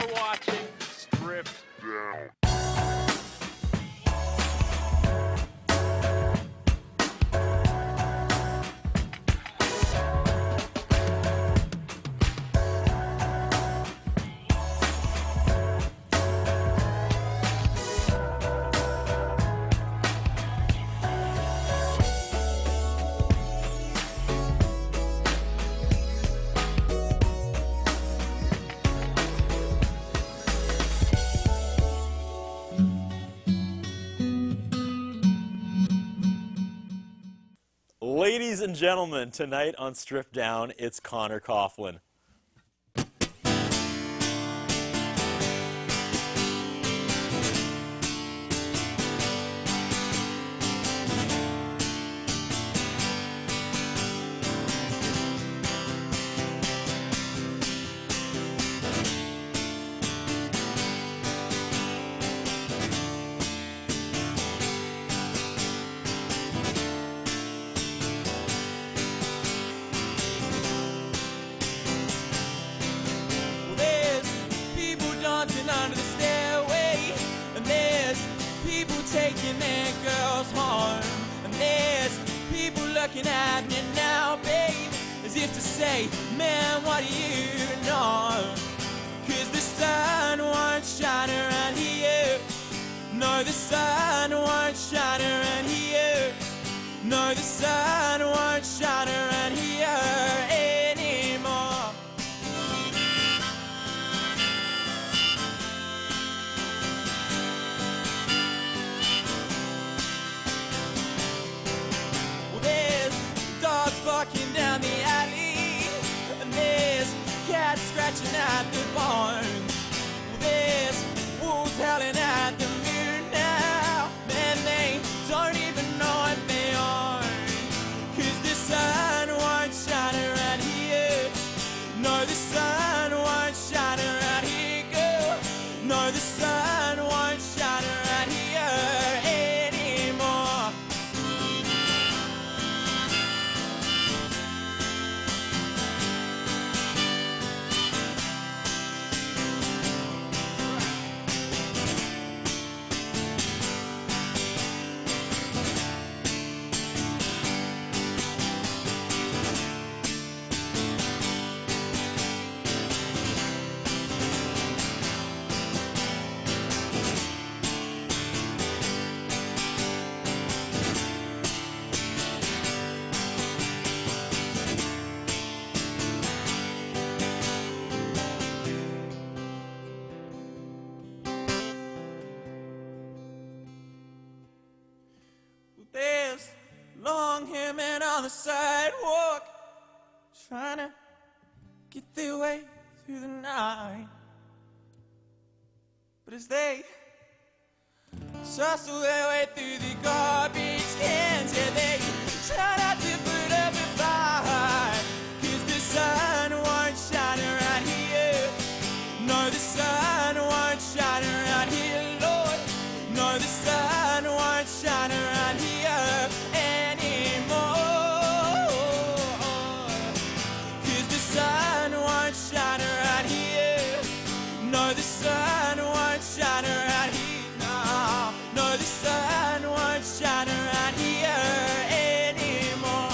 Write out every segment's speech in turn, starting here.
are watching Stripped Down. Ladies and gentlemen, tonight on Stripped Down, it's Conor Coughlan. Under the stairway, and there's people taking their girls home, and there's people looking at me now, babe, as if to say, man, what do you know? 'Cause the sun won't shine around here. No, the sun won't shine around here. No, the sun won't shine around here anymore. Walking down the alley, and there's cats scratching at the bones. There's wolves howling at the moon now, and they don't even know what they own. 'Cause the sun won't shine around here. No, the sun won't shine around here, girl. No, the sun won't shine around here anymore. There's long hair men on the sidewalk trying to get their way through the night. But as they tussle their way through the garbage cans, yeah, they try not to put up a fight. 'Cause the sun won't shine around here. No, the sun won't shine around here, Lord. No, the sun won't shine around here anymore. 'Cause the sun won't shine around here. No, the sun won't shine around here. No, no, the sun won't shine around here anymore.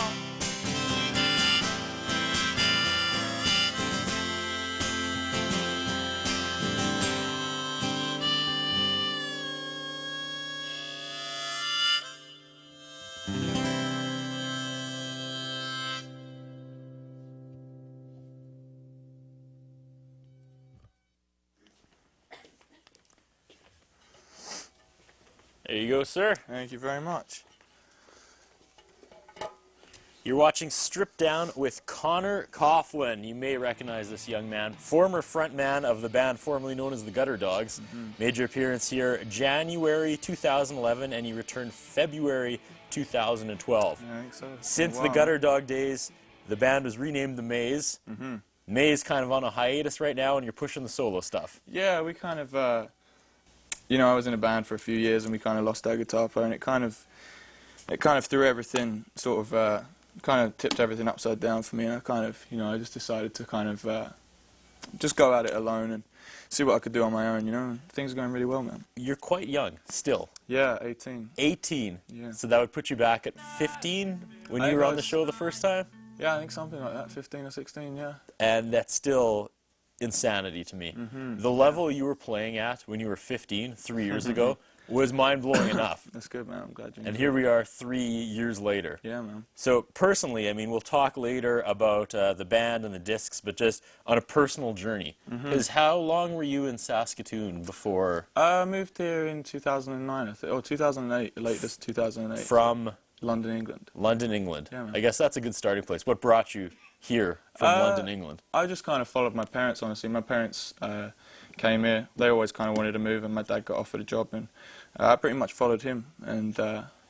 There you go, sir. Thank you very much. You're watching Stripped Down with Conor Coughlan. You may recognize this young man, former frontman of the band formerly known as the Gutter Dogs. Made your appearance here January 2011, and he returned February 2012. Yeah, I think so. Since the Gutter Dog days, the band was renamed the Maze. Maze kind of on a hiatus right now, and you're pushing the solo stuff. Yeah, we kind of, you know, I was in a band for a few years, and we kind of lost our guitar player, and it kind of threw everything, sort of, kind of tipped everything upside down for me, and I kind of, you know, I just decided to kind of just go at it alone and see what I could do on my own, you know. Things are going really well, man. You're quite young still. Yeah, 18. 18. Yeah. So that would put you back at 15 when I you were on the was- show the first time? Yeah, I think something like that, 15 or 16, yeah. And that's still insanity to me. The level you were playing at when you were 15, 3 years ago, was mind-blowing enough. That's good, man. I'm glad you And enjoyed here it. we are 3 years later. Yeah, man. So personally, I mean, we'll talk later about the band and the discs, but just on a personal journey. Because how long were you in Saskatoon before? I moved here in 2009, or 2008, latest 2008. From London, England. London, England. Yeah, man. I guess that's a good starting place. What brought you here from London, England? I just kind of followed my parents, honestly. My parents came here. They always kind of wanted to move, and my dad got offered a job, and I pretty much followed him. And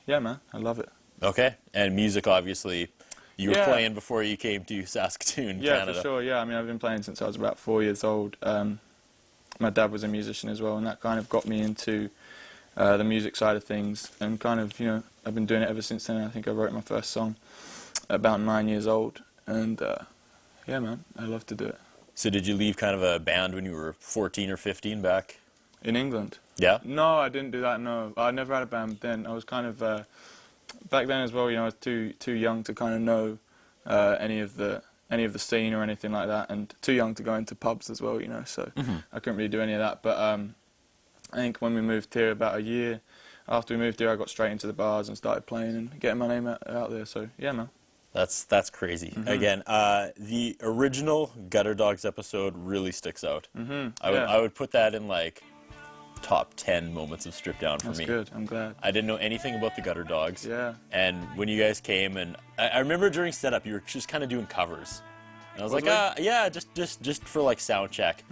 yeah, man, I love it. Okay. And music, obviously, you were Yeah. playing before you came to Saskatoon, Yeah, Canada. for sure. Yeah, I mean, I've been playing since I was about 4 years old. My dad was a musician as well, and that kind of got me into the music side of things. And kind of, you know, I've been doing it ever since then. I think I wrote my first song at about 9 years old. And yeah, man, I love to do it. So did you leave kind of a band when you were 14 or 15 back? In England? Yeah? No, I didn't do that, no. I never had a band then. I was kind of, back then as well, you know, I was too young to kind of know any of the scene or anything like that, and too young to go into pubs as well, you know, so I couldn't really do any of that. But I think when we moved here, about a year after we moved here, I got straight into the bars and started playing and getting my name out there, so yeah, man. That's crazy. Again, the original Gutter Dogs episode really sticks out. I would put that in like top 10 moments of Strip Down for That's me. good, I'm glad. I didn't know anything about the Gutter Dogs. Yeah. And when you guys came, and I remember during setup, you were just kind of doing covers. And I was like, yeah, just for like sound check.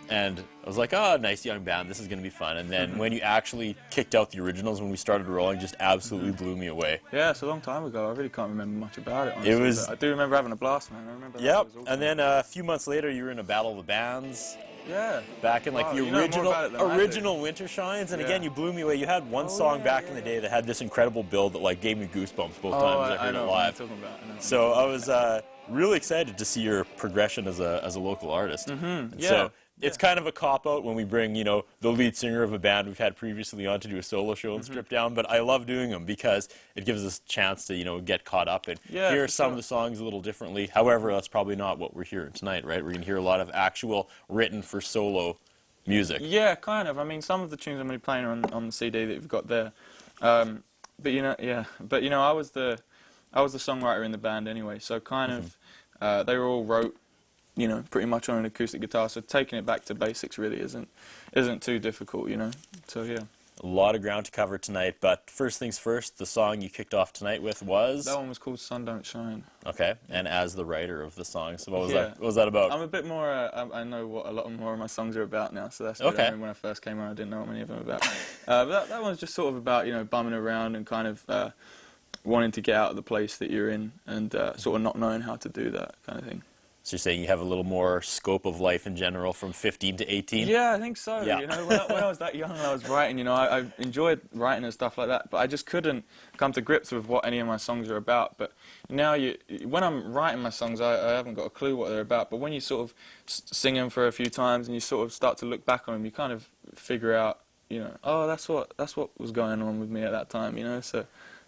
And I was like, oh, nice young band, this is going to be fun. And then when you actually kicked out the originals, when we started rolling, just absolutely blew me away. Yeah, it's a long time ago. I really can't remember much about it, honestly. It was- But I do remember having a blast, man. I remember that. Yep. It was awesome. And then a few months later, you were in a Battle of the Bands. Yeah. Back in like Wow, the you know more about it than I do. original Winter Shines, and again, you blew me away. You had one song back in the day that had this incredible build that like gave me goosebumps both times I heard it know what live. you're talking about. I know. So I was really excited to see your progression as a local artist. yeah. So it's kind of a cop-out when we bring, you know, the lead singer of a band we've had previously on to do a solo show and Strip Down, but I love doing them because it gives us a chance to, you know, get caught up and hear for some of sure. the songs a little differently. However, that's probably not what we're hearing tonight, right? We're going to hear a lot of actual written for solo music. Yeah, kind of. I mean, some of the tunes I'm going to be playing are on the CD that you've got there. But you know, I was the songwriter in the band anyway. So kind of, they were all wrote, you know, pretty much on an acoustic guitar. So taking it back to basics really isn't too difficult, you know. So yeah. A lot of ground to cover tonight, but first things first, the song you kicked off tonight with was? That one was called Sun Don't Shine. Okay, and as the writer of the song, so what was Yeah. that? What was that about? I'm a bit more. I know what a lot more of my songs are about now, so that's good. Okay. I mean, when I first came on, I didn't know what many of them were about. But that one's just sort of about, you know, bumming around and kind of wanting to get out of the place that you're in, and sort of not knowing how to do that kind of thing. So you're saying you have a little more scope of life in general from 15 to 18? Yeah, I think so. Yeah. You know, when I was that young and I was writing, you know, I enjoyed writing and stuff like that, but I just couldn't come to grips with what any of my songs are about. But now, when I'm writing my songs, I haven't got a clue what they're about. But when you sort of sing them for a few times and you sort of start to look back on them, you kind of figure out, you know, oh, that's what was going on with me at that time, you know. So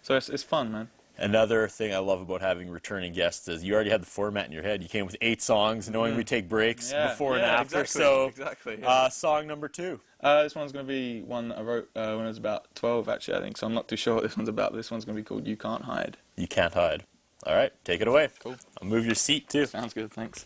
it's fun, man. Another thing I love about having returning guests is you already had the format in your head. You came with 8 songs, knowing we take breaks before and after. Exactly. Song number 2. This one's going to be one I wrote when I was about 12, actually, I think. So I'm not too sure what this one's about. But this one's going to be called You Can't Hide. You Can't Hide. All right, take it away. Cool. I'll move your seat, too. Sounds good, thanks.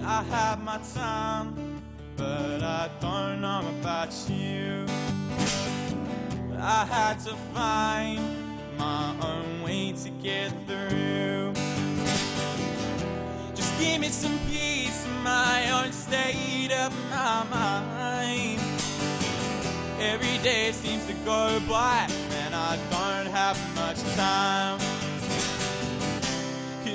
I have my time, but I don't know about you. I had to find my own way to get through. Just give me some peace in my own state of my mind. Every day seems to go by and I don't have much time.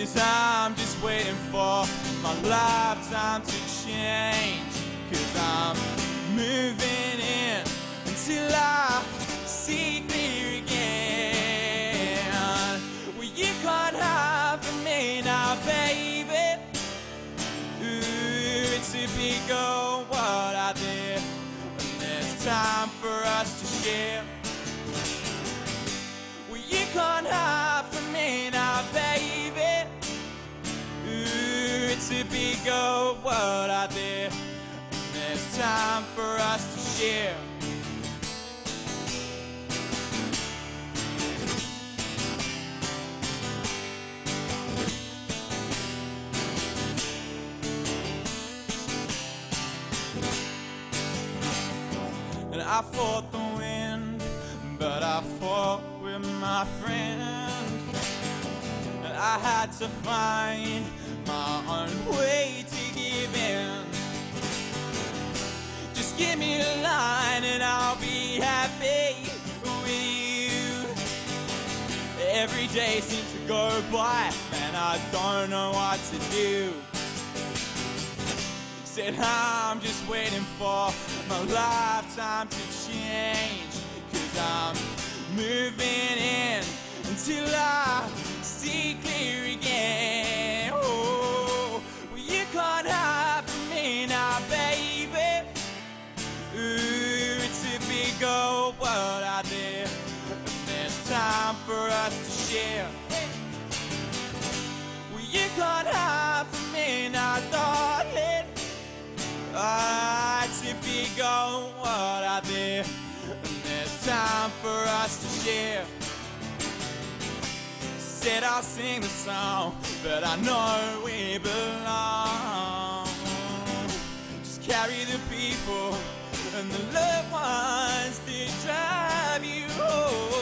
'cause I'm just waiting for my lifetime to change. 'Cause I'm moving in until I see clear again. Well, you can't hide from me now, baby. Ooh, it's a big old world out there, and there's time for us to share. Well, you can't hide from me now, baby. Ooh, it's a big old world out there, and there's time for us to share. And I fought the wind, but I fought with my friend. And I had to find my own way to give in. Just give me a line and I'll be happy with you. Every day seems to go by and I don't know what to do. Said I'm just waiting for my lifetime to change. 'Cause I'm moving in until I see clear again. Oh, well, you can't hide from me now, baby. Ooh, it's a big old world out there, and there's time for us to share. Well, you can't hide from me now, darling. It's a big old world out there, and there's time for us to share. Said I'll sing the song, but I know we belong. Just carry the people and the loved ones that drive you home.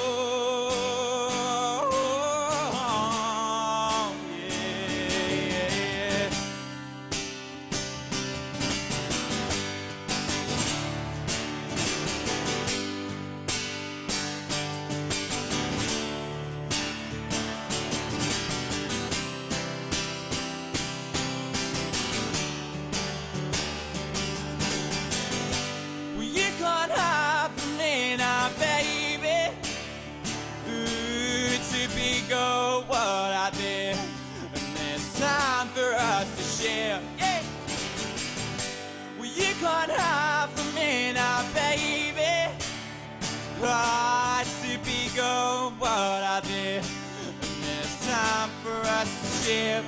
Go world out there, and there's time for us to share. Yeah. Well, you can't hide from me now, baby. It's a big old world out there, and there's time for us to share.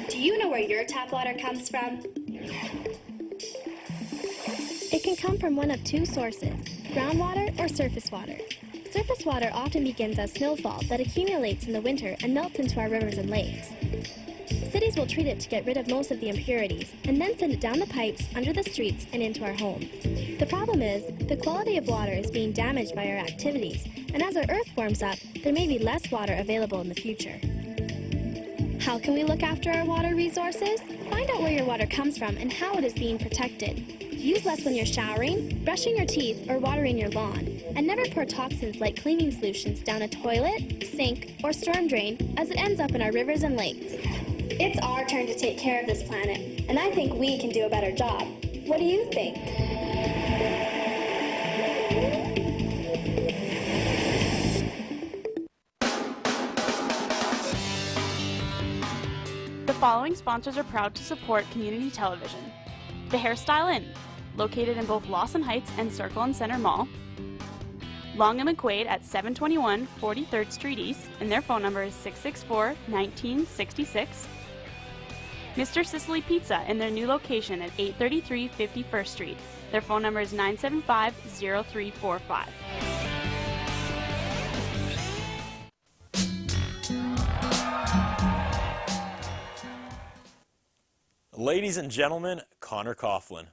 Do you know where your tap water comes from? It can come from one of two sources, groundwater or surface water. Surface water often begins as snowfall that accumulates in the winter and melts into our rivers and lakes. Cities will treat it to get rid of most of the impurities and then send it down the pipes, under the streets, and into our homes. The problem is, the quality of water is being damaged by our activities, and as our earth warms up, there may be less water available in the future. How can we look after our water resources? Find out where your water comes from and how it is being protected. Use less when you're showering, brushing your teeth, or watering your lawn. And never pour toxins like cleaning solutions down a toilet, sink, or storm drain as it ends up in our rivers and lakes. It's our turn to take care of this planet, and I think we can do a better job. What do you think? The following sponsors are proud to support community television. The Hairstyle Inn, located in both Lawson Heights and Circle and Center Mall. Long & McQuaid at 721 43rd Street East, and their phone number is 664-1966. Mr. Sicily Pizza in their new location at 833 51st Street. Their phone number is 975-0345. Ladies and gentlemen, Conor Coughlan.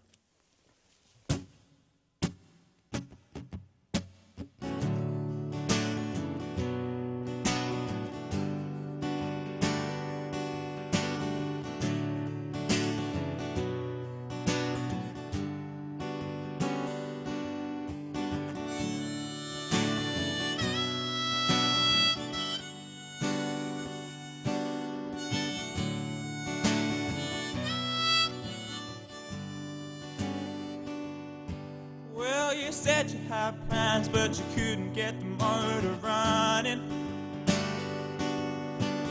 Well, you said you had plans, but you couldn't get the motor running.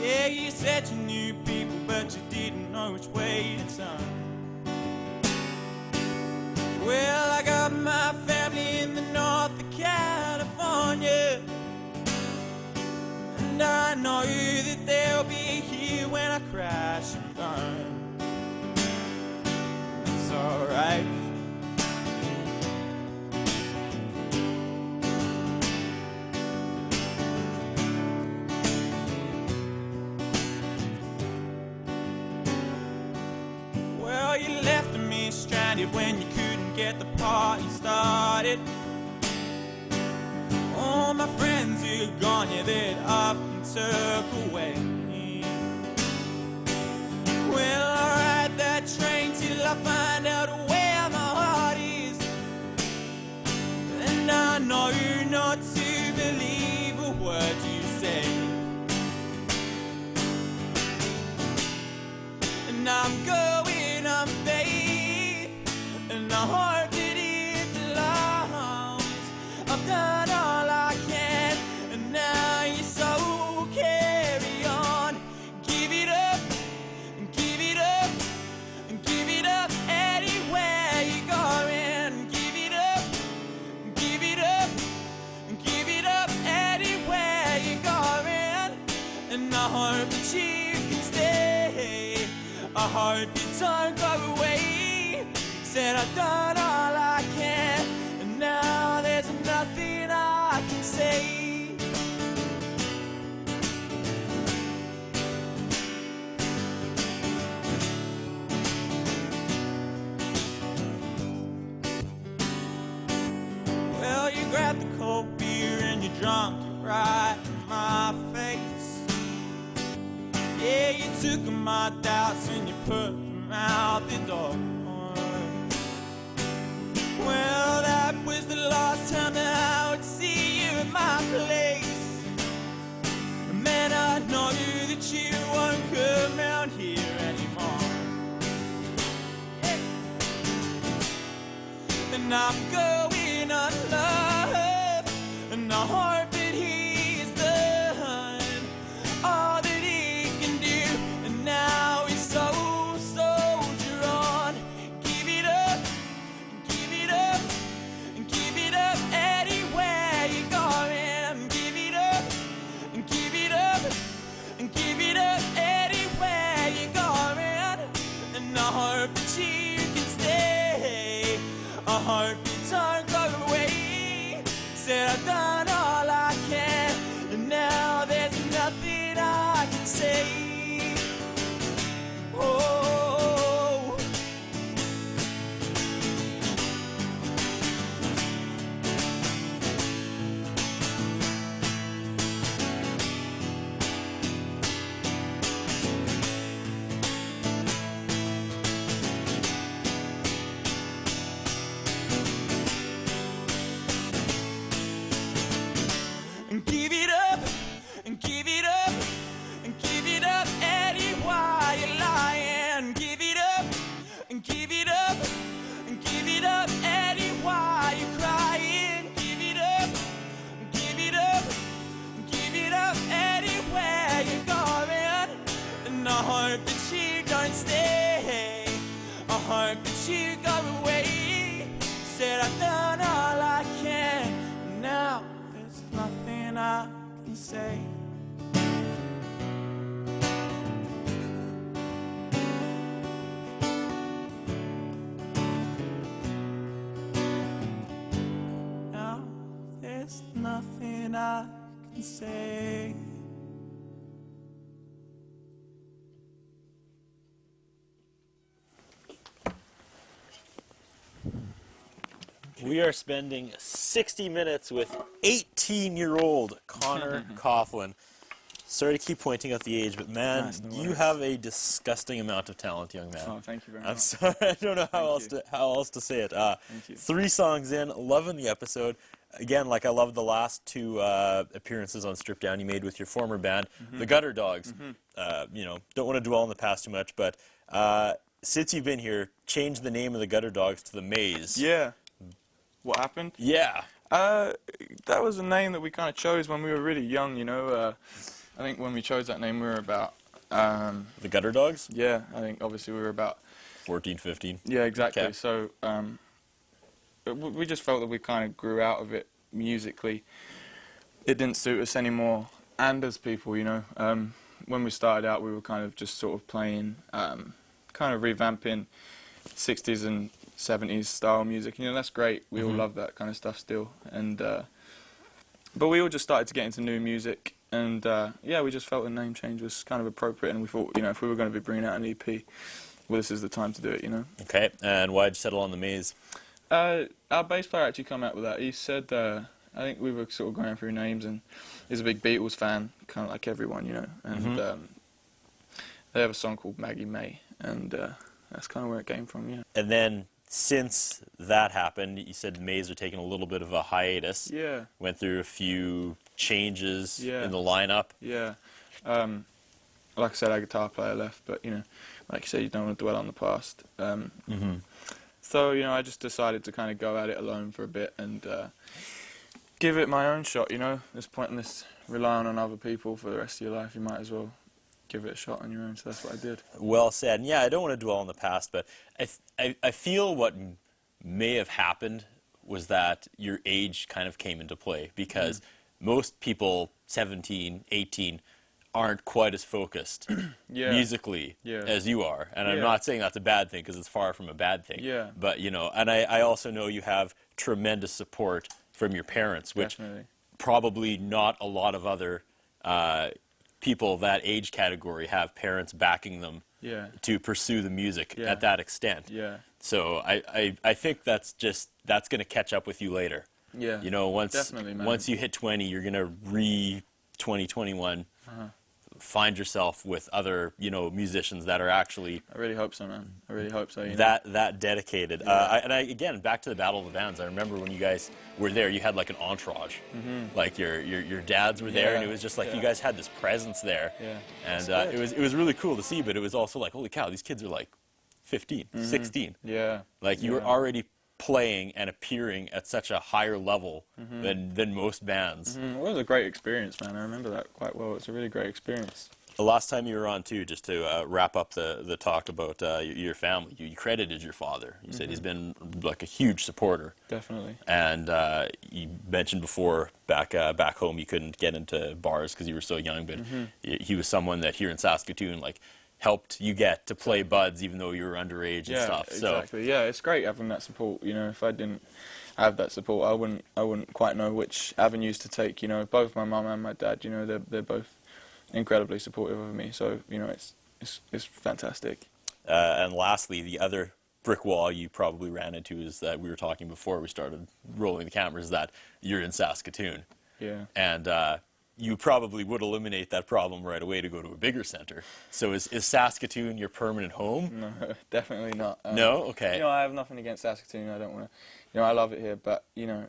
Yeah, you said you knew people, but you didn't know which way to turn. Well, I got my family in the north of California, and I know that they'll be here when I crash and burn. It's alright. Well, you left me stranded when you couldn't get the party started. All my friends are gone, yeah, they're up and took away. Well, I'll ride that train till I find out where my heart is. And I know not to believe a word you say. And I'm going on faith, and I hope that it belongs. I've done all I can, and now you're so carry on. Give it up, and give it up, and give it up anywhere you're going. Give it up, and give it up, and give it up anywhere you're going. And I hope that you can stay. I hope you don't go away. Said I've done all I can, and now there's nothing I can say. Well, you grabbed the cold beer and you drunk it right in my face. Yeah, you took my doubts and you put them out the door. Well, that was the last time that I would see you in my place. Man, I know that you won't come out here anymore. Yeah. And I'm going on love, and I hope that he's done all that he can do. And now he's so soldier on. Give it up, give it up, and give it up anywhere you're going. Give it up, and give it up, and give it up anywhere you're going. And I hope that you can stay. I hope you don't go away. Said I've done all I can, and now there's nothing I can say. Oh, and give it up, and give it up, and give it up anywhere you're lying. Give it up, and give it up, and give it up anywhere you're crying. Give it up, and give it up, and give it up anywhere you're going. And I hope that you don't stay. I hope that you go away. Said I've done all I can. Now there's nothing I can say. Now there's nothing I can say. We are spending 60 minutes with 18-year-old Conor Coughlan. Sorry to keep pointing out the age, but man, Nice, no you worries. have a disgusting amount of talent, young man. Oh, thank you very I'm much. sorry, I don't know how Thank else to say it. Thank you. 3 songs in, loving the episode. Again, like I loved the last 2 appearances on Strip Down you made with your former band, the Gutter Dogs. You know, don't want to dwell on the past too much, but since you've been here, change the name of the Gutter Dogs to the Maze. Yeah. What happened? Yeah. That was a name that we kind of chose when we were really young, you know. I think when we chose that name, we were about... The Gutter Dogs? yeah, I think obviously we were about... 14, 15. Yeah, exactly. Okay. So we just felt that we kind of grew out of it musically. It didn't suit us anymore. And as people, you know, when we started out, we were kind of just sort of playing, kind of revamping 60s and 70s style music. You know, that's great. We all love that kind of stuff still. And but we all just started to get into new music. And yeah, we just felt the name change was kind of appropriate. And we thought, you know, if we were going to be bringing out an EP, well, this is the time to do it, you know. Okay, and why'd you settle on the Maze? Our bass player actually come out with that. He said, I think we were sort of going through names, and he's a big Beatles fan, kind of like everyone, you know. And they have a song called Maggie May, and that's kind of where it came from, yeah. And then since that happened, you said the Maze are taking a little bit of a hiatus. Yeah, Went through a few changes Yeah. in the lineup. yeah. Like I said, our guitar player left, but, you know, like you said, you don't want to dwell on the past. So, you know, I just decided to kind of go at it alone for a bit and give it my own shot, you know. There's pointless relying on other people for the rest of your life. You might as well give it a shot on your own, so that's what I did. Well said. And yeah, I don't want to dwell on the past, but I feel what may have happened was that your age kind of came into play, because most people 17, 18 aren't quite as focused Yeah. musically Yeah. as you are. And I'm Yeah. not saying that's a bad thing, because it's far from a bad thing. Yeah. But, you know, and I also know you have tremendous support from your parents, which Definitely. probably not a lot of other people that age category have parents backing them Yeah. to pursue the music Yeah. at that extent. Yeah. So I think that's going to catch up with you later. Yeah. You know, Definitely, man. once you hit 20, you're going to 2021 find yourself with other, you know, musicians that are actually I really hope so, man. I really hope so. You know? that dedicated. Again, back to the Battle of the Bands, I remember when you guys were there, you had like an entourage. Like your dads were there, and it was just like you guys had this presence there. Yeah. And That's it was really cool to see, but it was also like, holy cow, these kids are like 15, 16. Yeah. Like you were already playing and appearing at such a higher level than most bands. It was a great experience, man. I remember that quite well. It's a really great experience. The last time you were on, too, just to wrap up the talk about your family, you credited your father. You said he's been like a huge supporter. Definitely. And you mentioned before back home you couldn't get into bars because you were so young, but he was someone that here in Saskatoon like helped you get to play buds even though you were underage and stuff. Exactly. Yeah, it's great having that support. You know, if I didn't have that support, I wouldn't quite know which avenues to take. You know, both my mum and my dad, you know, they're both incredibly supportive of me. So, you know, it's fantastic. And lastly, the other brick wall you probably ran into is that we were talking before we started rolling the cameras that you're in Saskatoon. Yeah. And you probably would eliminate that problem right away to go to a bigger center. So is Saskatoon your permanent home? No, definitely not. No? Okay. You know, I have nothing against Saskatoon. I don't want to. You know, I love it here, but you know,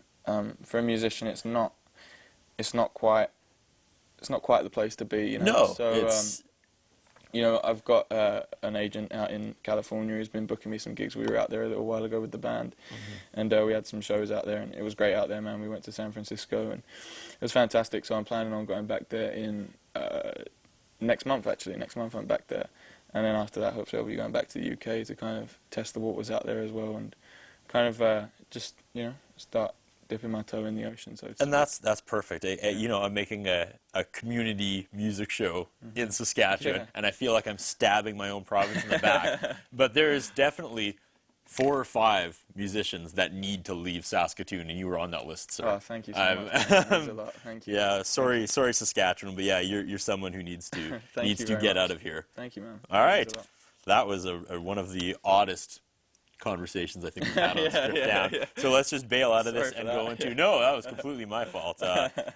for a musician, it's not quite the place to be. You know. No, So, it's... you know, I've got an agent out in California who's been booking me some gigs. We were out there a little while ago with the band, and we had some shows out there, and it was great out there, man. We went to San Francisco, and it was fantastic. So I'm planning on going back there in next month, actually. Next month I'm back there, and then after that, hopefully I'll be going back to the UK to kind of test the waters out there as well, and kind of just, you know, start dipping my toe in the ocean. So And that's perfect. You know, I'm making a community music show in Saskatchewan, Yeah. and I feel like I'm stabbing my own province in the back. But there is definitely 4 or 5 musicians that need to leave Saskatoon, and you were on that list, sir. Oh, thank you so much. That means a lot. Thank you. Yeah, sorry Saskatchewan, but yeah, you're someone who needs to Thank you to very get much. out of here. Thank you, man. All That right, means a lot. that was one of the oddest conversations I think we've had on Yeah, Strip yeah, Down. yeah. So let's just bail out of this Sorry and for go that. into. No, that was completely my fault.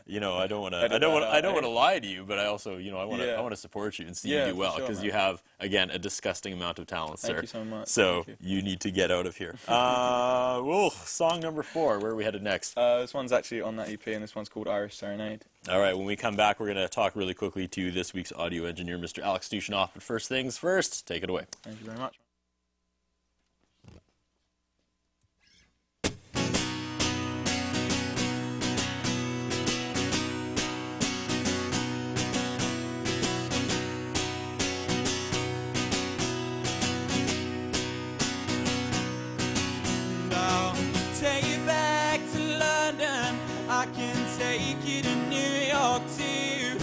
You know, I don't want to lie to you, but I also, you know, I want to support you and see Yeah, you do for well sure, because man. you have, again, a disgusting amount of talent, sir. Thank you so much. So Thank you need to get out of here. Well, song number 4. Where are we headed next? This one's actually on that EP, and this one's called Irish Serenade. All right, when we come back, we're going to talk really quickly to this week's audio engineer, Mr. Alex Dushanoff. But first things first, take it away. Thank you very much. I'll take you back to London. I can take you to New York too.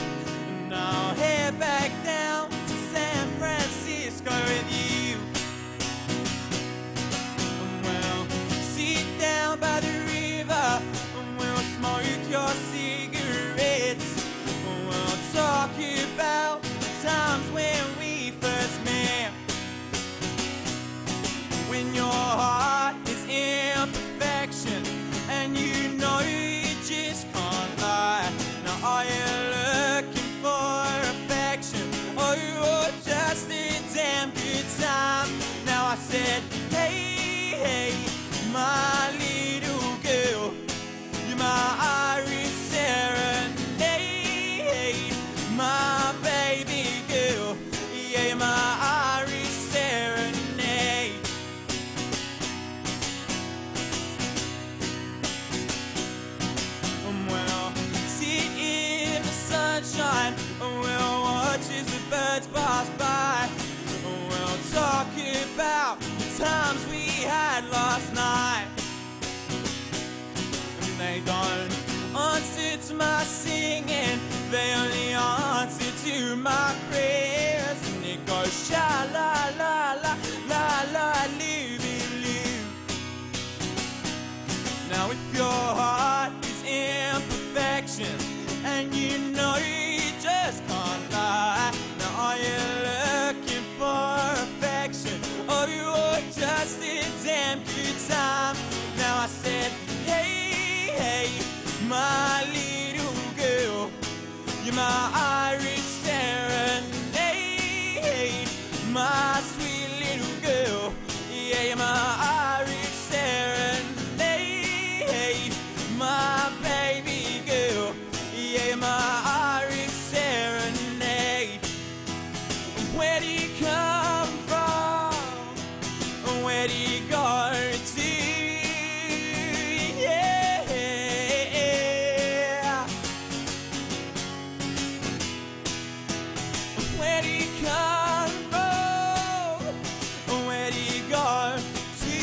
And I'll head back down to San Francisco with you. And we'll sit down by the river and we'll smoke your cigarettes. And we'll talk about the times when we first met. When your heart is imperfection and you know you just can't lie. Now are you looking for affection or you're just a damn good time? Now I said, hey, hey, my little girl, you're my Irish serenade, my baby girl, yeah, you're my Irish serenade. We'll sit in the sunshine and we'll watch as the birds pass by. We'll talk about the times we had last night. And they don't answer to my singing, they only answer to my prayers. And it goes sha la la la la la loo loo. Now if your heart is imperfection and you know you just can't lie. Now are you looking for affection or you're just a damn good time? Now I said, hey, hey, my little girl, you're my Irish serenade, my sweet little girl, yeah, you're my Irish serenade, my baby girl, yeah, you're my Irish serenade. Where do you come from? Where do you go to? Yeah. Where do you come from? Where do you go to?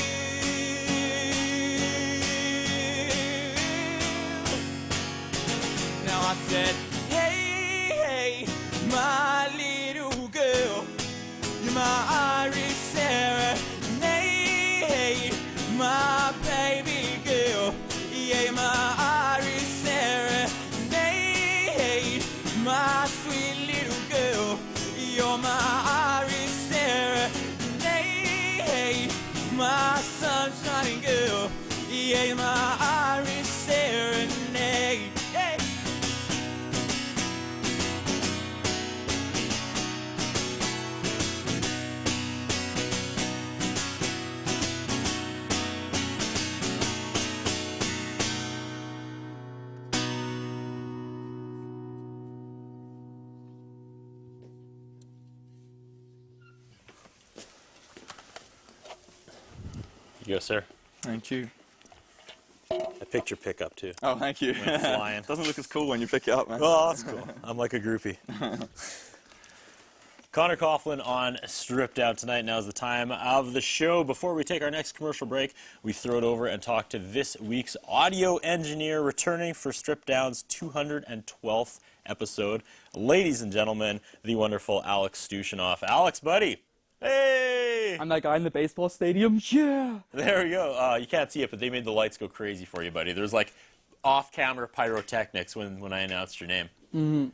Now I said, hey, hey, my little girl, you're my Irish serenade, my baby girl, yeah, my Irish serenade, my sweet little girl, you're my Irish serenade, my sunshine girl, yeah, my Irish serenade. Hey. You go, sir. Thank you. I picked your pickup too. Oh, thank you. Went flying. Doesn't look as cool when you pick it up, man. Well, that's cool. I'm like a groupie. Conor Coughlan on Strip Down tonight. Now is the time of the show. Before we take our next commercial break, we throw it over and talk to this week's audio engineer returning for Strip Down's 212th episode. Ladies and gentlemen, the wonderful Alex Dushanoff. Alex, buddy. Hey! I'm that guy in the baseball stadium. Yeah. There we go. You can't see it, but they made the lights go crazy for you, buddy. There's like off-camera pyrotechnics when I announced your name. Mm-hmm.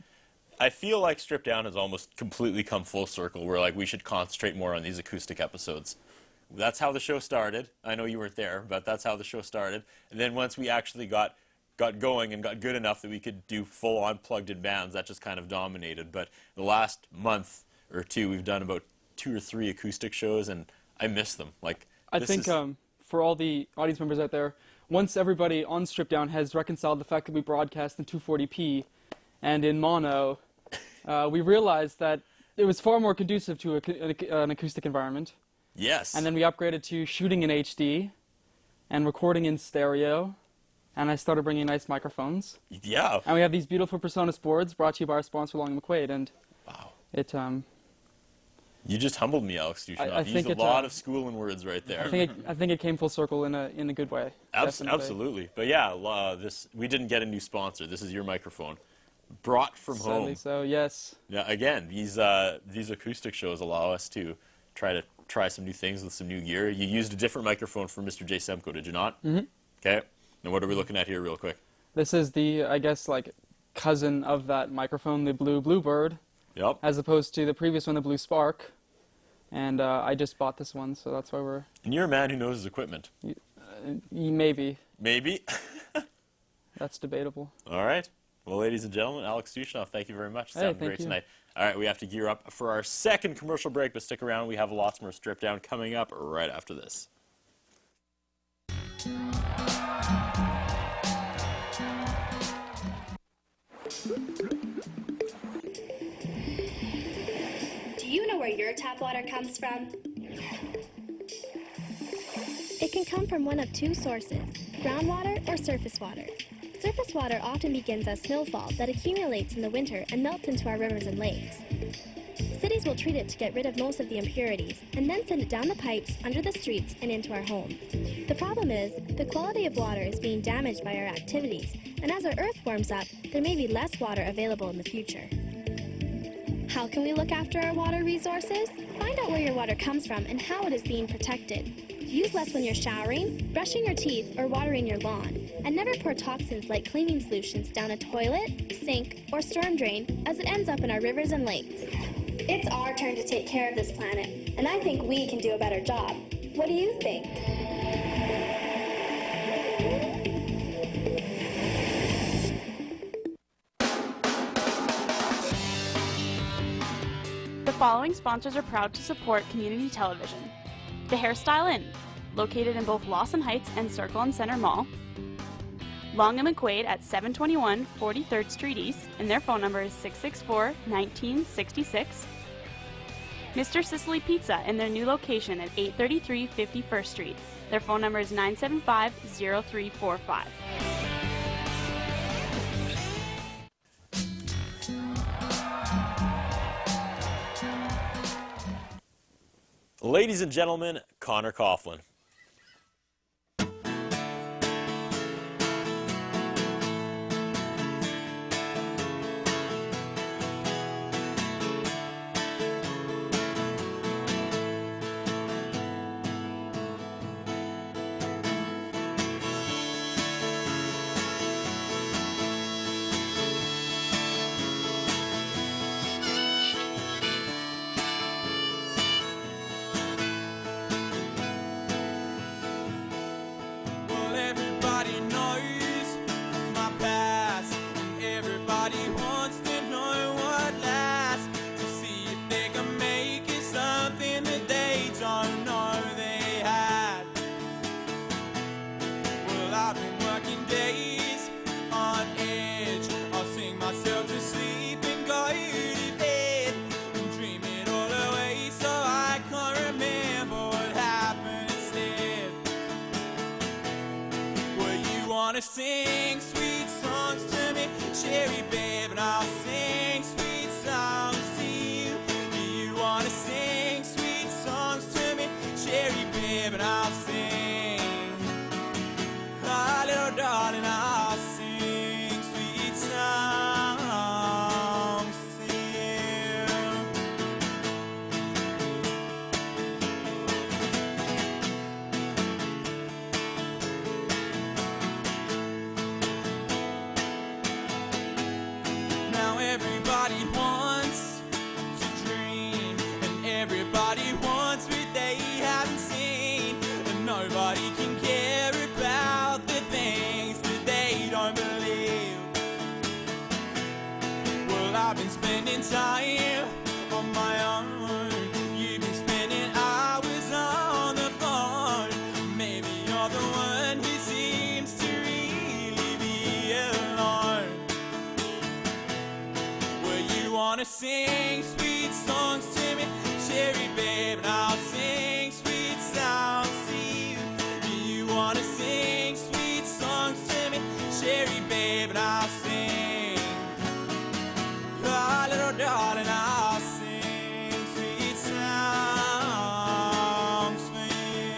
I feel like Strip Down has almost completely come full circle. Where like we should concentrate more on these acoustic episodes. that's how the show started. I know you weren't there, but that's how the show started. And then once we actually got going and got good enough that we could do full-on plugged-in bands, that just kind of dominated. But the last month or two, we've done about 2 or 3 acoustic shows, and I miss them. Like, I think for all the audience members out there, once everybody on Strip Down has reconciled the fact that we broadcast in 240p and in mono, we realized that it was far more conducive to an acoustic environment. Yes. And then we upgraded to shooting in HD and recording in stereo. And I started bringing nice microphones. Yeah. And we have these beautiful Personas boards brought to you by our sponsor, Long McQuaid. And wow. It You just humbled me, Alex Dushanoff. You used a lot of schooling words right there. I think it came full circle in a good way. Absolutely. But yeah, we didn't get a new sponsor. This is your microphone, brought from home. Sadly so, yes. Yeah. Again, these acoustic shows allow us to try some new things with some new gear. You used a different microphone for Mr. J. Semko, did you not? Mm-hmm. Okay. Now what are we looking at here, real quick? This is the, I guess, like cousin of that microphone, the Blue Bluebird. Yep. As opposed to the previous one, the Blue Spark. And I just bought this one, so that's why we're... And you're a man who knows his equipment. Maybe. Maybe? That's debatable. All right. Well, ladies and gentlemen, Alex Dushanoff, thank you very much. Sounded great tonight. All right, we have to gear up for our second commercial break, but stick around. We have lots more Strip Down coming up right after this. Do you know where your tap water comes from? It can come from one of 2 sources, groundwater or surface water. Surface water often begins as snowfall that accumulates in the winter and melts into our rivers and lakes. Cities will treat it to get rid of most of the impurities and then send it down the pipes, under the streets, and into our homes. The problem is, the quality of water is being damaged by our activities, and as our earth warms up, there may be less water available in the future. How can we look after our water resources? Find out where your water comes from and how it is being protected. Use less when you're showering, brushing your teeth, or watering your lawn. And never pour toxins like cleaning solutions down a toilet, sink, or storm drain, as it ends up in our rivers and lakes. It's our turn to take care of this planet, and I think we can do a better job. What do you think? The following sponsors are proud to support community television. The Hairstyle Inn, located in both Lawson Heights and Circle and Center Mall. Long & McQuaid at 721 43rd Street East, and their phone number is 664-1966. Mr. Sicily Pizza and their new location at 833 51st Street. Their phone number is 975-0345. Ladies and gentlemen, Conor Coughlan. Well, everybody knows my past, and everybody wants to know what lasts, to see if they can make it something that they don't know they had. Well, I've been working days on edge. I'll sing myself to sleep and go to bed and dream it all away so I can't remember what happened instead. Well, you wanna sing sweet songs to me, cherry babe, and I'll sing sweet songs to you. Do you wanna sing sweet songs to me, cherry babe, and I'll sing. Ah, little darling, I'll sing sweet songs to you. Now everybody wants to dream, and everybody wants what they haven't seen. time on my own. You've been spending hours on the phone. Maybe you're the one who seems to really be alone. Well, you wanna sing sweet songs to me, Sherry babe, and I'll sing sweet songs to you. Do you wanna sing sweet songs to me, Sherry babe, and I'll sing. Oh, little darling, I'll sing sweet songs for you.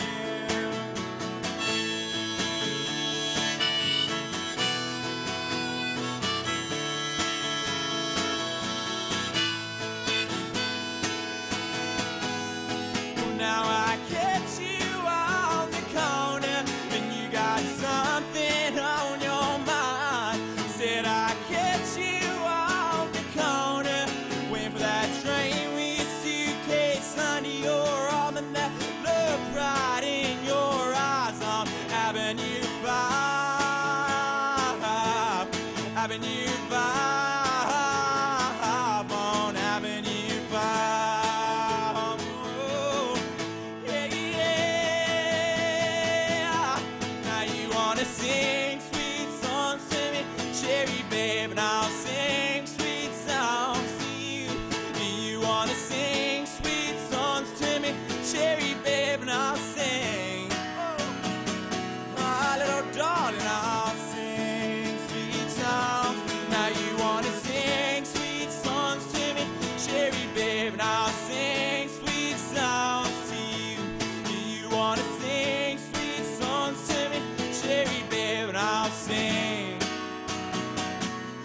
Now I catch you on the corner and you got something on your mind. Said I catch you on the corner, waiting for that train with your suitcase under your arm and that look right in your eyes on Avenue 5, Avenue 5, on Avenue 5. Oh, yeah, yeah. Now you wanna sing sweet songs to me, Sherry babe, and I'll sing sweet songs to you. Do you wanna sing sweet songs to me, Sherry babe, and I'll sing. Oh, little darling, I'll sing sweet songs. Now you wanna sing sweet songs to me, Sherry babe, and I'll sing sweet songs to you. Do you wanna sing sweet songs to me, Sherry babe, and I'll sing.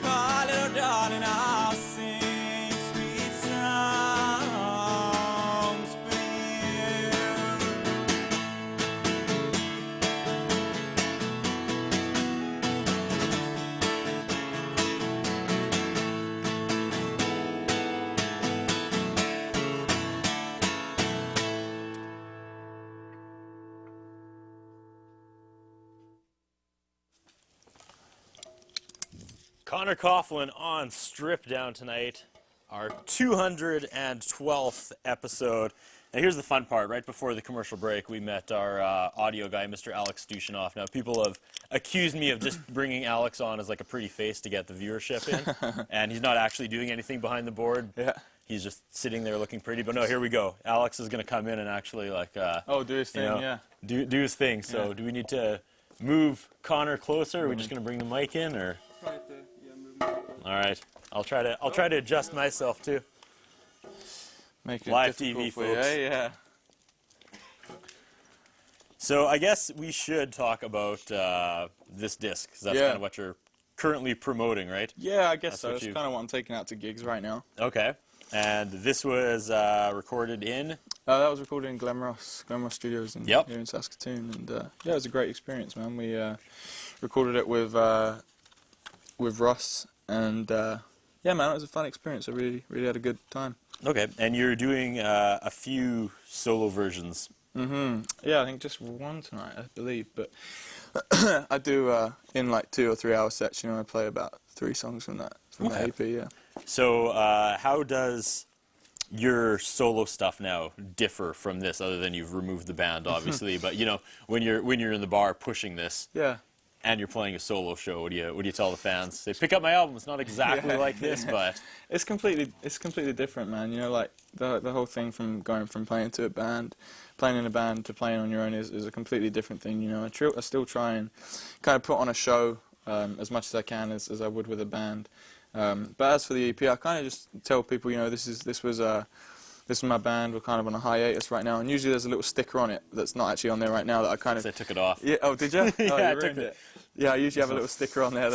Oh, little darling, I'll sing sweet songs for you. Conor Coughlan on Strip Down tonight, our 212th episode. And here's the fun part. Right before the commercial break, we met our audio guy, Mr. Alex Dushanoff. Now, people have accused me of just bringing Alex on as like a pretty face to get the viewership in. And he's not actually doing anything behind the board. Yeah. He's just sitting there looking pretty. But no, here we go. Alex is going to come in and actually like... Oh, do his thing, you know, yeah. Do his thing. So Yeah. do we need to move Conor closer? Or are we just going to bring the mic in? Or... All right, I'll try to adjust myself too. Make it Live difficult TV, for you, folks. eh? Yeah. So I guess we should talk about this disc, 'cause that's Yeah. kind of what you're currently promoting, right? Yeah, I guess That's so. what That's you- kind of what I'm taking out to gigs right now. Okay. And this was recorded in. That was recorded in Glenross Studios here in Saskatoon, and yeah, it was a great experience, man. We recorded it with Russ, and yeah, man, it was a fun experience. I really had a good time. Okay, and you're doing a few solo versions. Yeah, I think just one tonight, I believe, but I do in like 2 or 3 hour sets. You know, I play about 3 songs from that Okay. EP. Yeah. So how does your solo stuff now differ from this, other than you've removed the band, obviously? But you know, when you're in the bar pushing this, Yeah. and you're playing a solo show, what do you tell the fans? They pick up my album. It's not exactly like this, but It's completely different, man. You know, like the whole thing from going from playing to a band, playing in a band to playing on your own is a completely different thing. You know, I still try and kind of put on a show as much as I can as I would with a band. But as for the EP, I kind of just tell people, you know, this is my band. We're kind of on a hiatus right now, and usually there's a little sticker on it that's not actually on there right now that I kind of. I took it off. Yeah. Oh, did you? Oh, Yeah, I you took ruined it. Yeah, I usually have a little sticker on there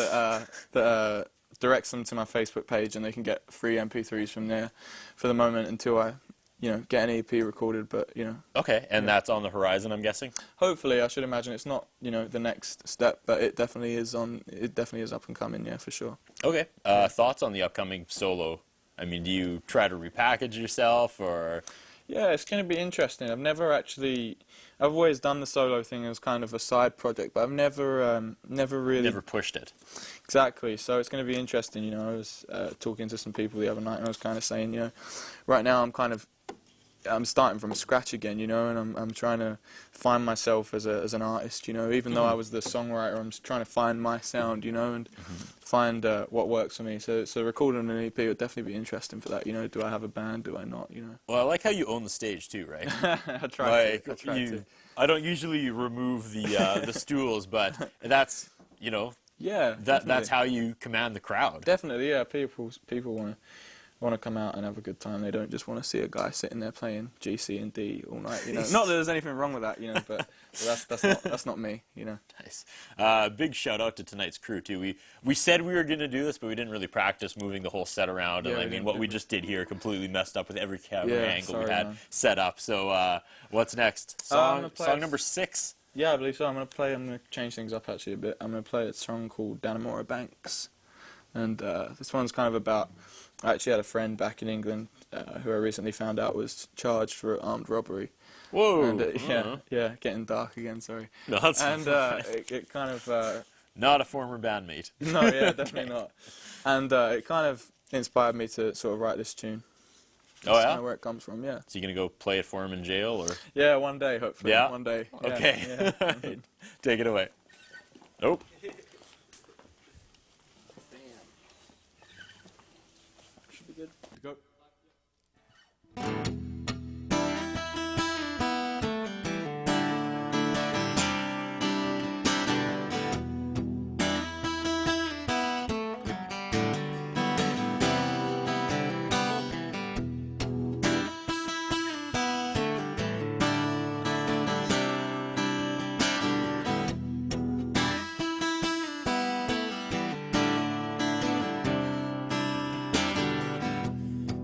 that directs them to my Facebook page, and they can get free MP3s from there for the moment until I, you know, get an EP recorded. But you know. Okay, and that's on the horizon, I'm guessing. Hopefully, I should imagine it's not, you know, the next step, but it definitely is up and coming. Yeah, for sure. Okay. Thoughts on the upcoming solo? I mean, do you try to repackage yourself, or Yeah, it's going to be interesting. I've always done the solo thing as kind of a side project, but I've never really... Never pushed it. Exactly, so it's going to be interesting, you know. I was talking to some people the other night, and I was kind of saying, you know, right now I'm starting from scratch again, you know, and I'm trying to find myself as an artist, you know. Even though I was the songwriter, I'm just trying to find my sound, you know, and find what works for me. So recording an EP would definitely be interesting for that, you know. Do I have a band? Do I not? You know. Well, I like how you own the stage too, right? I try to. I don't usually remove the stools, but that's, you know. Yeah. That's how you command the crowd. Definitely, yeah. People want to come out and have a good time. They don't just want to see a guy sitting there playing G, C, and D all night. You know, not that there's anything wrong with that, you know, but that's not me, you know. Nice. Big shout out to tonight's crew too. We said we were going to do this, but we didn't really practice moving the whole set around. Yeah, And I mean, what we just did here completely messed up with every camera angle we had set up. So what's next? Song number 6. Yeah, I believe so. I'm going to change things up actually a bit. I'm going to play a song called Dannemora Banks. And this one's kind of about... I actually had a friend back in England who I recently found out was charged for armed robbery. Whoa! And yeah, getting dark again, sorry. No, that's and it kind of... not a former bandmate. No, yeah, definitely not. And it kind of inspired me to sort of write this tune. Oh, yeah? That's kind of where it comes from, yeah. So you going to go play it for him in jail, or? Yeah, one day, hopefully. Yeah? One day. Yeah, Okay. Yeah. Right. Take it away. Nope. Should be good. Go.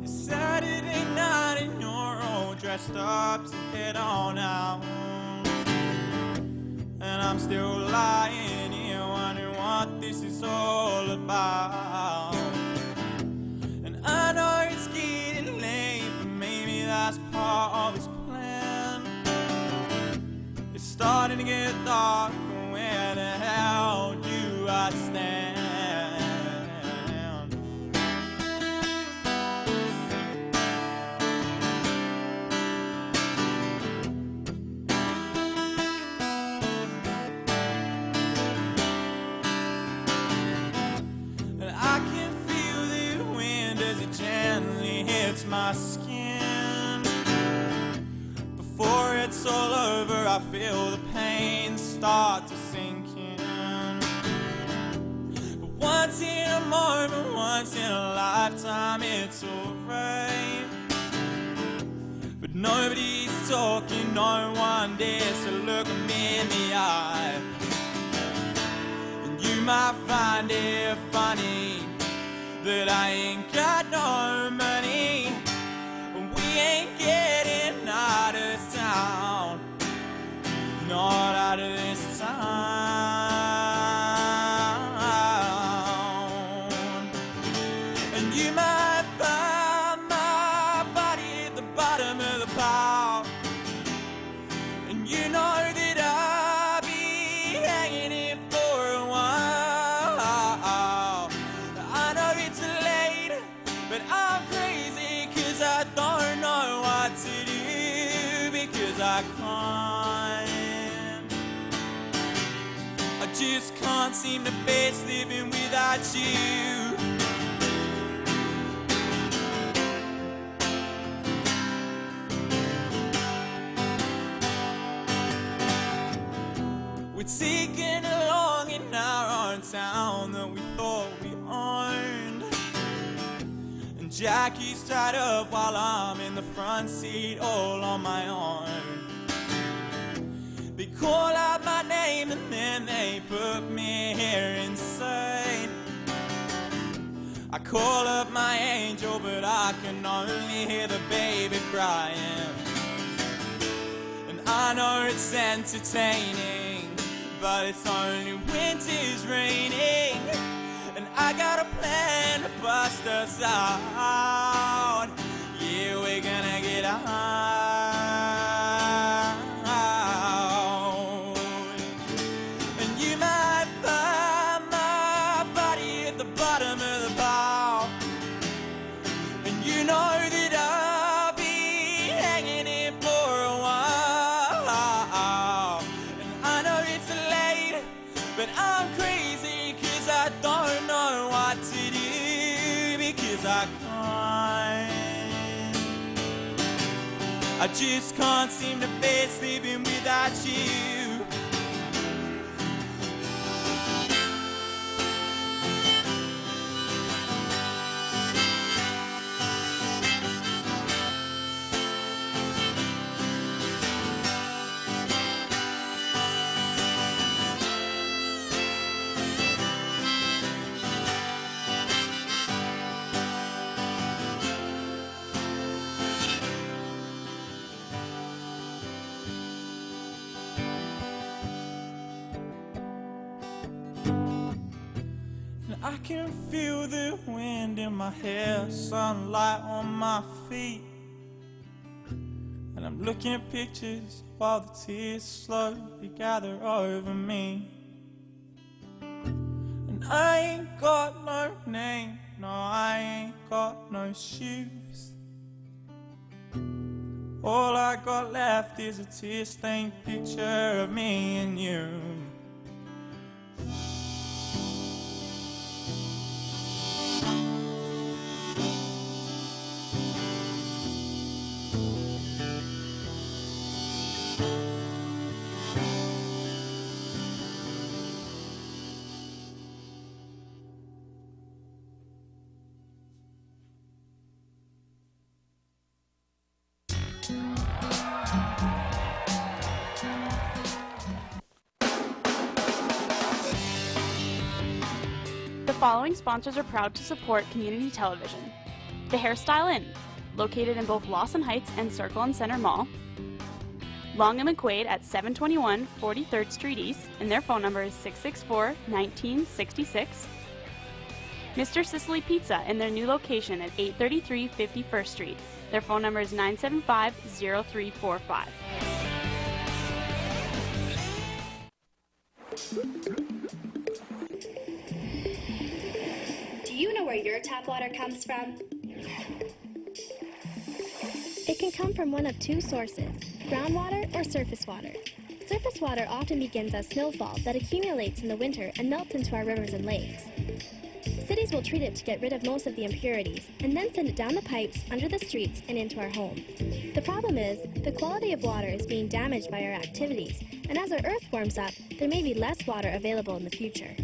Saturday night and you're all dressed up to head on out, and I'm still lying here wondering what this is all about. And I know it's getting late, but maybe that's part of his plan. It's starting to get dark, where the hell do I stand? My skin. Before it's all over, I feel the pain start to sink in. But once in a moment, once in a lifetime, it's alright. But nobody's talking, no one dares to look me in the eye. And you might find it funny that I ain't got no money, and we ain't getting out of town, not out of this town. And you might find my body at the bottom of the pile, and you know that I'll be hanging it for a while. But I'm crazy 'cause I don't know what to do, because I can't. I just can't seem to face living without you. We're taking along in our own town that we thought we owned. Jackie's tied up while I'm in the front seat all on my own. They call out my name and then they put me here inside. I call up my angel, but I can only hear the baby crying. And I know it's entertaining, but it's only winter's raining. And I got a plan to bust us out. Yeah, we're gonna get out. I just can't seem to face living without you. I can feel the wind in my hair, sunlight on my feet. And I'm looking at pictures while the tears slowly gather over me. And I ain't got no name, no, I ain't got no shoes. All I got left is a tear-stained picture of me and you. The following sponsors are proud to support community television. The Hairstyle Inn, located in both Lawson Heights and Circle and Center Mall. Long and McQuaid at 721 43rd Street East, and their phone number is 664-1966. Mr. Sicily Pizza in their new location at 833 51st Street. Their phone number is 975-0345. Do you know where your tap water comes from? It can come from one of two sources, groundwater or surface water. Surface water often begins as snowfall that accumulates in the winter and melts into our rivers and lakes. Cities will treat it to get rid of most of the impurities and then send it down the pipes, under the streets, and into our homes. The problem is, the quality of water is being damaged by our activities, and as our earth warms up, there may be less water available in the future.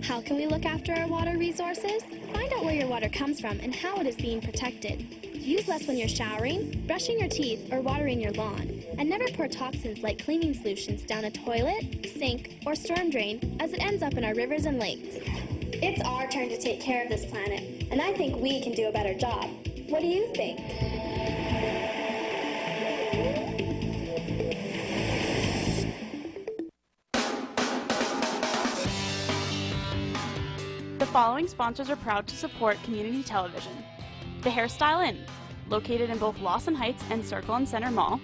How can we look after our water resources? Find out where your water comes from and how it is being protected. Use less when you're showering, brushing your teeth, or watering your lawn. And never pour toxins like cleaning solutions down a toilet, sink, or storm drain as it ends up in our rivers and lakes. It's our turn to take care of this planet, and I think we can do a better job. What do you think? The following sponsors are proud to support community television. The Hairstyle Inn, located in both Lawson Heights and Circle and Center Mall.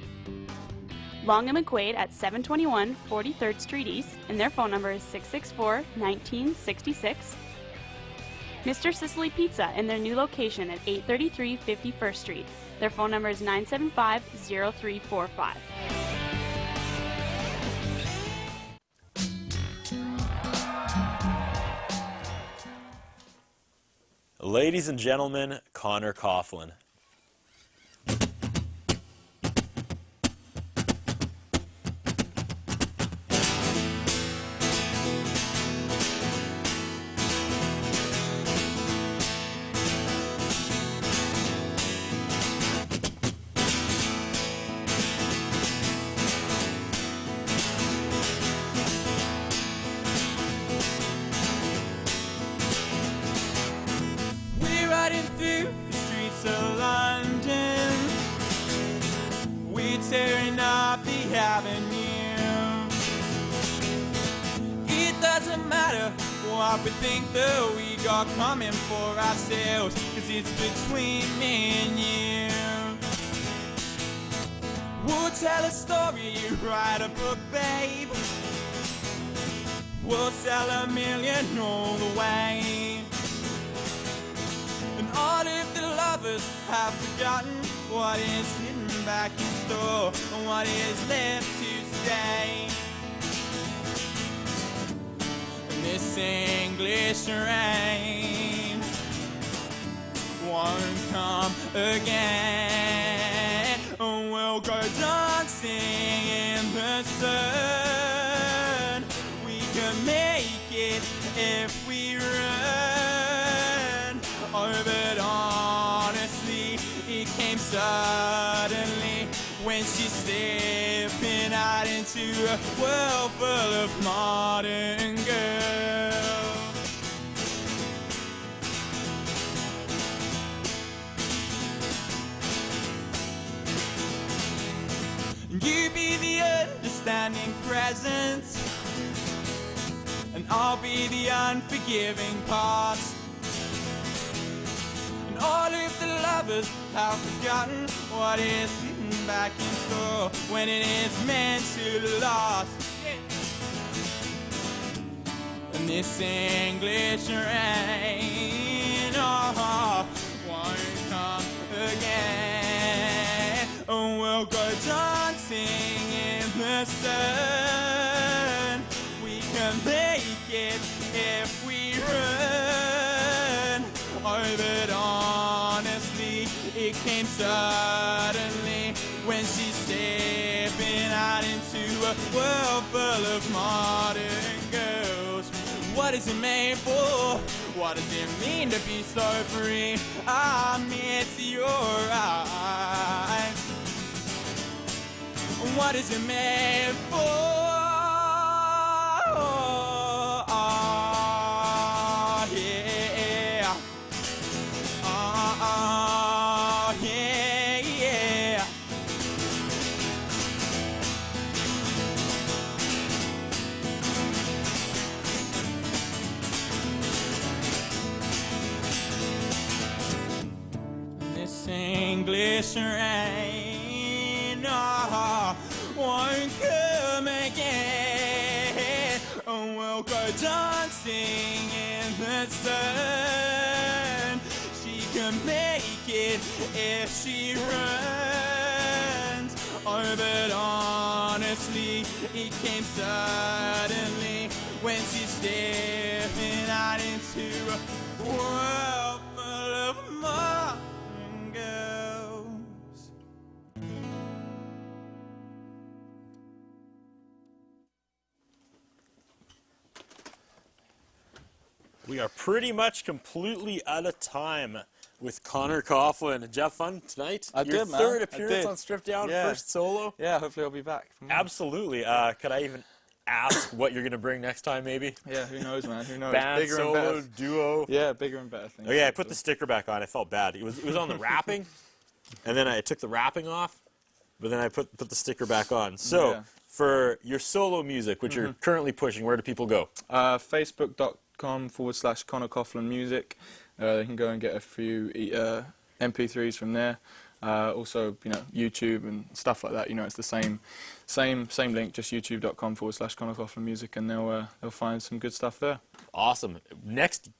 Long and McQuaid at 721 43rd Street East, and their phone number is 664-1966. Mr. Sicily Pizza in their new location at 833 51st Street. Their phone number is 975-0345. Ladies and gentlemen, Conor Coughlan. Riding through the streets of London, we're tearing up the avenue. It doesn't matter what we think that we got coming for ourselves, 'cause it's between me and you. We'll tell a story, write a book, babe. We'll sell 1,000,000 all the way. And all of the lovers have forgotten what is hidden back in store and what is left to stay. And this English rain won't come again. we'll go dancing in the sun. We can make it if we run. Oh, but honestly, it came suddenly when she's stepping out into a world full of modern girls. You be the understanding presence, and I'll be the unforgiving past. And all of the lovers have forgotten what is sitting back in store when it is meant to last. And this English rain, oh, won't come again. And we'll go dancing in the sun. We can make it if we run. Oh, but honestly, it came suddenly when she's stepping out into a world full of modern girls. What is it made for? What does it mean to be so free? I'm into your eyes. What is it made for? Yeah. Yeah, yeah. This English rain, oh, won't come again. And we'll go dancing in the sun. She can make it if she runs. Oh, but honestly, it came suddenly when she's stepping out into a world full of modern girls. We are pretty much completely out of time with Conor Coughlan. Did you have fun tonight? I Your did, man. third I appearance did. on Strip Down, Yeah. first solo. Yeah, hopefully I'll be back. Absolutely. Could I even ask what you're going to bring next time, maybe? Yeah, who knows, man? Who knows? Band, Bigger and solo, better. duo. Yeah, bigger and better things. Okay, I put the sticker back on. I felt bad. It was on the wrapping, and then I took the wrapping off, but then I put the sticker back on. So, Yeah. for your solo music, which you're currently pushing, where do people go? Facebook.com/Conor Coughlan Music. They can go and get a few MP3s from there. Also, YouTube and stuff like that. It's the same link, just youtube.com/Conor Coughlan Music, and they'll find some good stuff there. Awesome. Next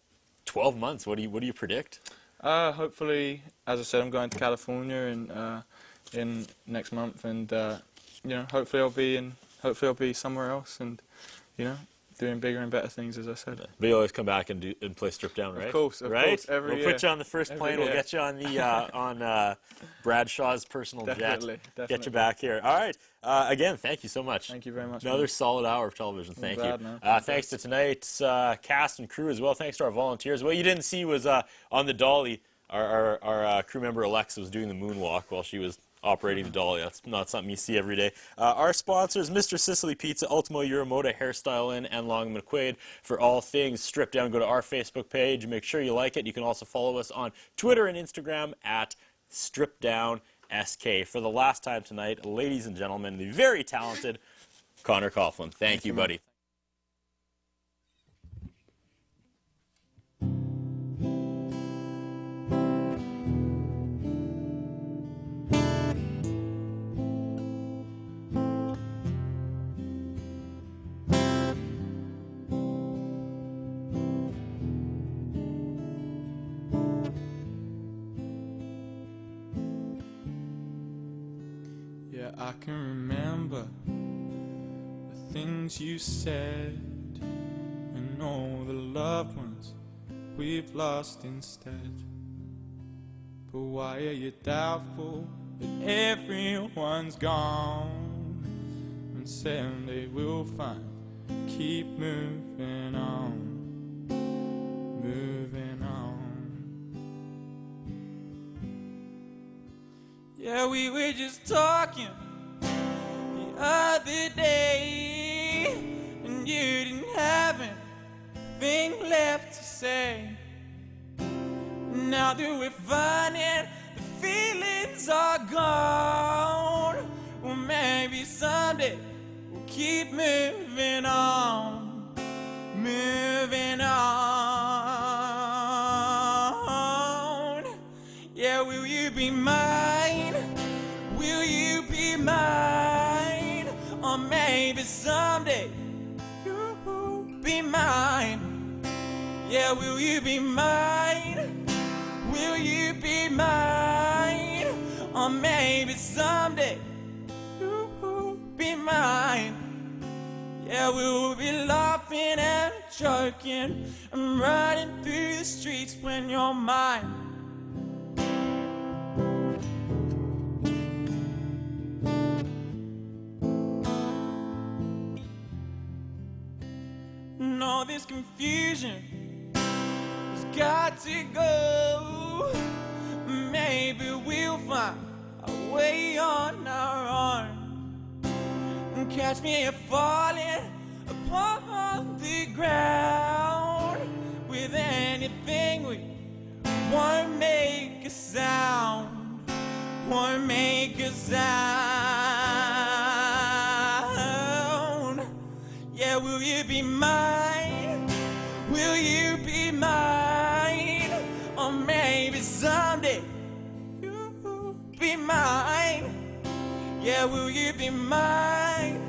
12 months, what do you predict? Hopefully, as I said, I'm going to California in next month, and hopefully I'll be somewhere else, and doing bigger and better things, as I said. But you always come back and play Strip Down, right? Of course, right? every We'll year. put you on the first plane. We'll get you on the on Bradshaw's personal Definitely, jet. definitely. Get you back here. All right. Again, thank you so much. Thank you very much. Another man. solid hour of television. Thank glad, you. man. Thanks to tonight's cast and crew as well. Thanks to our volunteers. What you didn't see was on the dolly, our crew member Alexa was doing the moonwalk while she was operating the dolly. That's not something you see every day. Our sponsors, Mr. Sicily Pizza, Ultimo Euromoda, Hairstyle Inn, and Long McQuaid. For all things Strip Down, go to our Facebook page. Make sure you like it. You can also follow us on Twitter and Instagram at StripDownSK. For the last time tonight, ladies and gentlemen, the very talented Conor Coughlan. Thank you, buddy. Yeah, I can remember the things you said and all the loved ones we've lost instead. But why are you doubtful that everyone's gone, and someday we'll find. Keep moving on, moving on. Yeah, we were just talking the other day, and you didn't have anything left to say. Now that we're finding the feelings are gone, well, maybe someday we'll keep moving on, moving on. Yeah, will you be mine? Will you be mine? Or maybe someday you'll be mine. Yeah, will you be mine? Will you be mine? Or maybe someday you'll be mine. Yeah, we'll be laughing and joking and riding through the streets when you're mine. And all this confusion has got to go. Maybe we'll find a way on our own. And catch me falling upon the ground with anything we won't make a sound, won't make a sound. Yeah, will you be mine? Will you be mine? Or maybe someday you'll be mine. Yeah, will you be mine?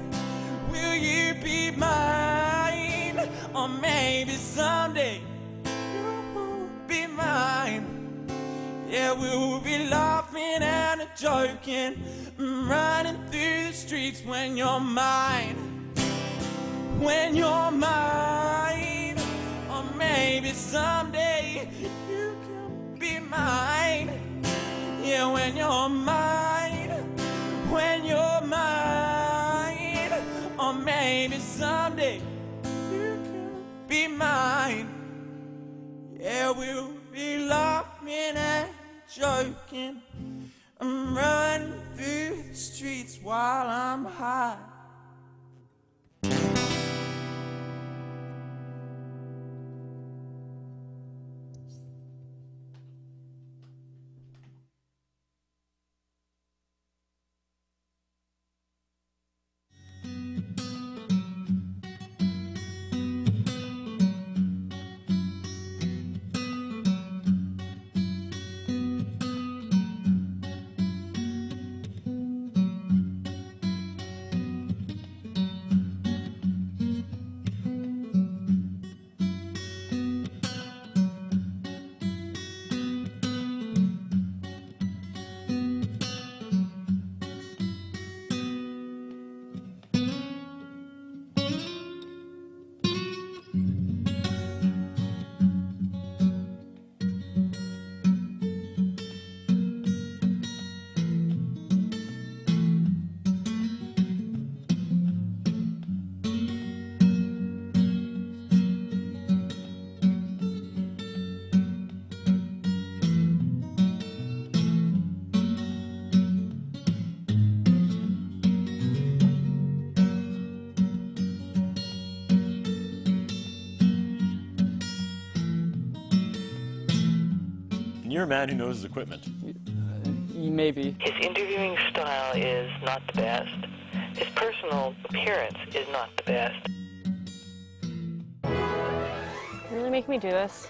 Will you be mine? Or maybe someday you'll be mine. Yeah, we'll be laughing and joking, running through the streets when you're mine. When you're mine. Or maybe someday you can be mine. Yeah, when you're mine. When you're mine. Or maybe someday you can be mine. Yeah, we'll be laughing and joking. I'm running through the streets while I'm high. You're a man who knows his equipment. Maybe. His interviewing style is not the best. His personal appearance is not the best. You really make me do this.